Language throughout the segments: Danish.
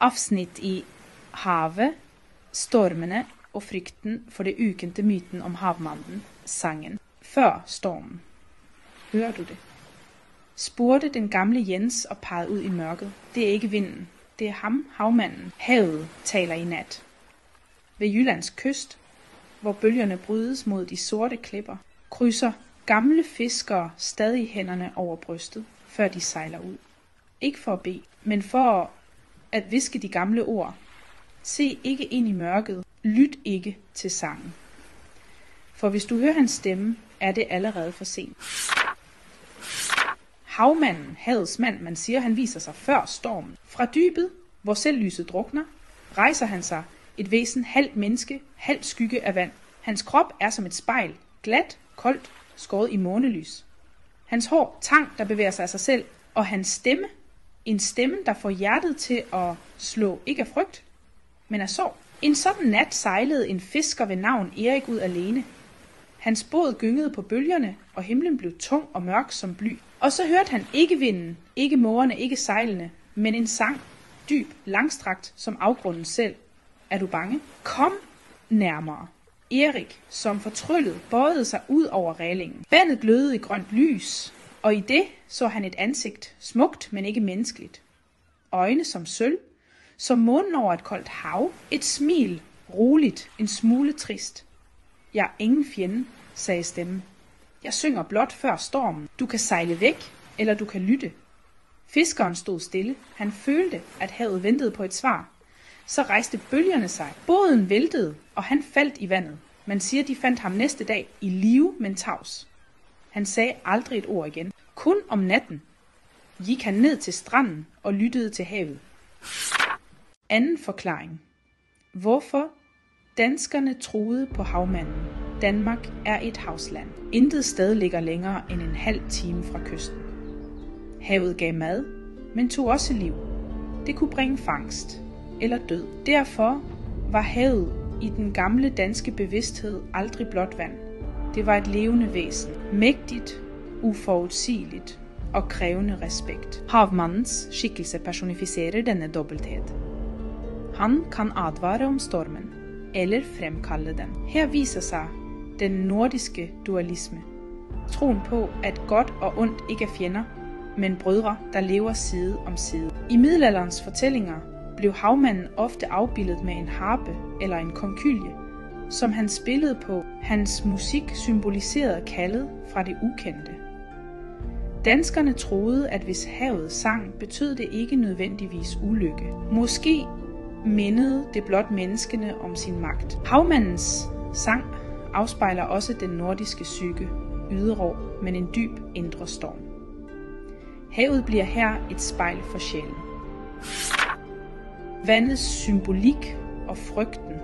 avsnitt i havet, stormene og frykten for det ukendte myten om havmannen, sangen. Før stormen. Hører du det? Spurgte den gamle Jens og pegede ud i mørket. Det er ikke vinden. Det er ham, havmanden. Havet taler i nat. Ved Jyllands kyst, hvor bølgerne brydes mod de sorte klipper, krydser gamle fiskere stadig hænderne over brystet, før de sejler ud. Ikke for at bede, men for at viske de gamle ord. Se ikke ind i mørket. Lyt ikke til sangen. For hvis du hører hans stemme, er det allerede for sent. Havmanden, havets mand, man siger, han viser sig før stormen. Fra dybet, hvor selv lyset drukner, rejser han sig, et væsen halvt menneske, halvt skygge af vand. Hans krop er som et spejl, glat, koldt, skåret i månelys. Hans hår, tang, der bevæger sig af sig selv, og hans stemme, en stemme, der får hjertet til at slå, ikke af frygt, men af sorg. En sådan nat sejlede en fisker ved navn Erik ud alene. Hans båd gyngede på bølgerne, og himlen blev tung og mørk som bly. Og så hørte han ikke vinden, ikke mågerne, ikke sejlene, men en sang, dyb, langstrakt som afgrunden selv. Er du bange? Kom nærmere. Erik, som fortryllet, bøjede sig ud over rælingen. Vandet glødede i grønt lys, og i det så han et ansigt, smukt, men ikke menneskeligt. Øjne som sølv, som månen over et koldt hav, et smil, roligt, en smule trist. Jeg er ingen fjende, sagde stemmen. Jeg synger blot før stormen. Du kan sejle væk, eller du kan lytte. Fiskeren stod stille. Han følte, at havet ventede på et svar. Så rejste bølgerne sig. Båden væltede, og han faldt i vandet. Man siger, de fandt ham næste dag i live, men tavs. Han sagde aldrig et ord igen. Kun om natten gik han ned til stranden og lyttede til havet. Anden forklaring. Hvorfor danskerne troede på havmanden? Danmark er et havsland. Intet sted ligger længere end en halv time fra kysten. Havet gav mad, men tog også liv. Det kunne bringe fangst eller død. Derfor var havet i den gamle danske bevidsthed aldrig blot vand. Det var et levende væsen. Mægtigt, uforudsigeligt og krævende respekt. Havmannens skikkelse personifiserer denne dobbelthed. Han kan advare om stormen, eller fremkalde den. Her viser sig den nordiske dualisme. Troen på, at godt og ondt ikke er fjender, men brødre, der lever side om side. I middelalderens fortællinger blev havmanden ofte afbildet med en harpe eller en konkylie, som han spillede på. Hans musik symboliserede kaldet fra det ukendte. Danskerne troede, at hvis havet sang, betød det ikke nødvendigvis ulykke. Måske mindede det blot menneskene om sin magt. Havmandens sang afspejler også den nordiske psyke, yderrå, men en dyb indre storm. Havet bliver her et spejl for sjælen. Vandets symbolik og frygten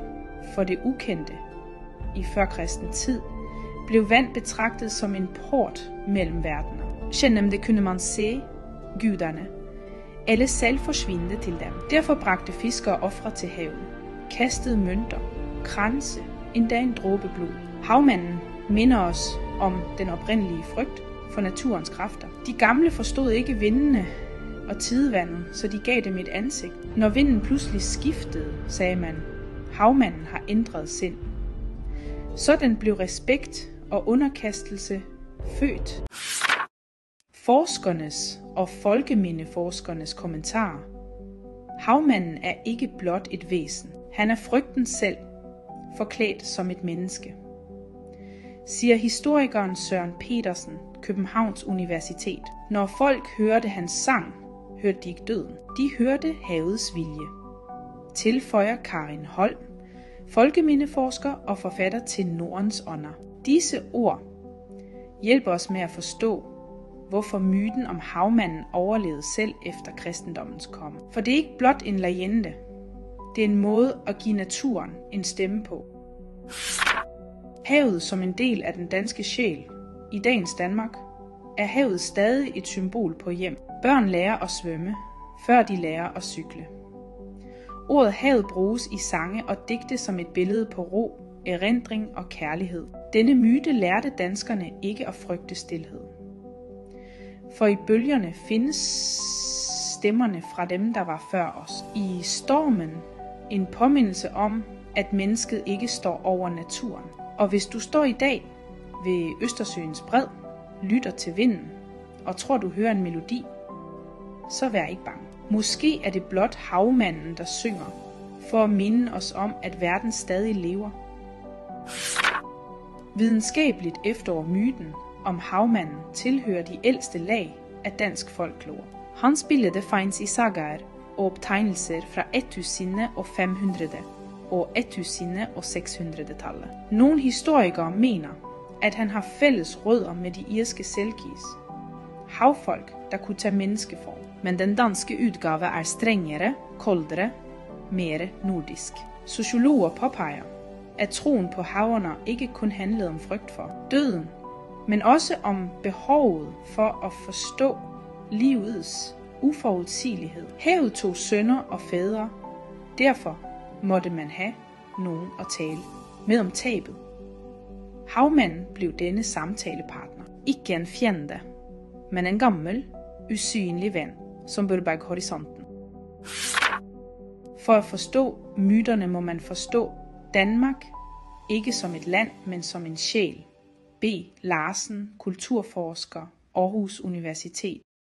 for det ukendte i førkristen tid blev vand betragtet som en port mellem verdener. Gennem det kunne man se guderne, eller selv forsvinde til dem. Derfor bragte fiskere ofre til havet, kastede mønter, kranse, endda en dråbe blod. Havmanden minder os om den oprindelige frygt for naturens kræfter. De gamle forstod ikke vindene og tidevandet, så de gav dem et ansigt. Når vinden pludselig skiftede, sagde man, havmanden har ændret sind. Sådan blev respekt og underkastelse født. Forskernes og folkemindeforskernes kommentarer. Havmanden er ikke blot et væsen. Han er frygten selv, forklædt som et menneske. Siger historikeren Søren Petersen, Københavns Universitet. Når folk hørte hans sang, hørte de ikke døden. De hørte havets vilje. Tilføjer Karin Holm, folkemindeforsker og forfatter til Nordens ånder. Disse ord hjælper os med at forstå, hvorfor myten om havmanden overlevede selv efter kristendommens komme. For det er ikke blot en legende. Det er en måde at give naturen en stemme på. Havet som en del af den danske sjæl. I dagens Danmark er havet stadig et symbol på hjem. Børn lærer at svømme, før de lærer at cykle. Ordet havet bruges i sange og digte som et billede på ro, erindring og kærlighed. Denne myte lærte danskerne ikke at frygte stilhed. For i bølgerne findes stemmerne fra dem, der var før os. I stormen en påmindelse om, at mennesket ikke står over naturen. Og hvis du står i dag ved Østersøens bred, lytter til vinden og tror, du hører en melodi, så vær ikke bange. Måske er det blot havmanden, der synger, for at minde os om, at verden stadig lever. Videnskabeligt efter myten om havmanden tilhører de ældste lag af dansk folklore. Hans billede findes i sagaer og optegnelser fra 1500 og 1600-tallet. Nogle historikere mener, at han har fælles rødder med de irske selkis, havfolk, der kunne tage menneskeform. Men den danske udgave er strengere, koldere, mere nordisk. Sociologer påpeger, at troen på haverne ikke kun handlede om frygt for døden, men også om behovet for at forstå livets uforudsigelighed. Havet tog sønner og fædre, derfor måtte man have nogen at tale med om tabet. Havmanden blev denne samtalepartner. Ikke en fjende, men en gammel, usynlig ven, som bør bag horisonten. For at forstå myterne må man forstå Danmark, ikke som et land, men som en sjæl. B. Larsen, kulturforsker, Aarhus Universitet.